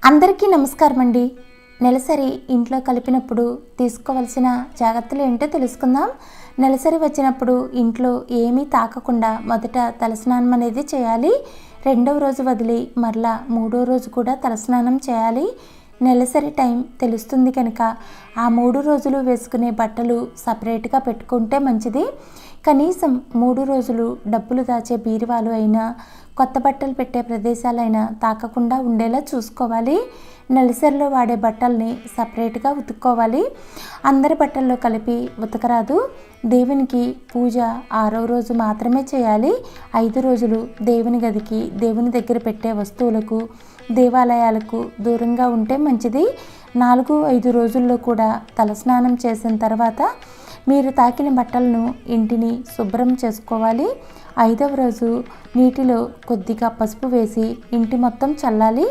అందరికీ నమస్కారం అండి. నెలసరి ఇంట్లో కలిపినప్పుడు తీసుకోవాల్సిన జాగ్రత్తలు ఏంటో తెలుసుకుందాం. నెలసరి వచ్చినప్పుడు ఇంట్లో ఏమీ తాకకుండా మొదట తలస్నానం అనేది చేయాలి. రెండవ రోజు వదిలి మరలా మూడో రోజు కూడా తలస్నానం చేయాలి. నెలసరి టైం తెలుస్తుంది కనుక ఆ 3 రోజులు వేసుకునే బట్టలు సపరేట్గా పెట్టుకుంటే మంచిది. కనీసం 3 రోజులు డబ్బులు దాచే బీరువాలు అయినా కొత్త బట్టలు పెట్టే ప్రదేశాలైనా తాకకుండా ఉండేలా చూసుకోవాలి. నెలసరిలో వాడే బట్టల్ని సపరేట్గా ఉతుక్కోవాలి. అందరి బట్టల్లో కలిపి ఉతకరాదు. దేవునికి పూజ 6వ రోజు మాత్రమే చేయాలి. 5 రోజులు దేవుని గదికి, దేవుని దగ్గర పెట్టే వస్తువులకు, దేవాలయాలకు దూరంగా ఉంటే మంచిది. 4-5 రోజుల్లో కూడా తలస్నానం చేసిన తర్వాత మీరు తాకిన బట్టలను ఇంటిని శుభ్రం చేసుకోవాలి. 5వ రోజు నీటిలో కొద్దిగా పసుపు వేసి ఇంటి మొత్తం చల్లాలి.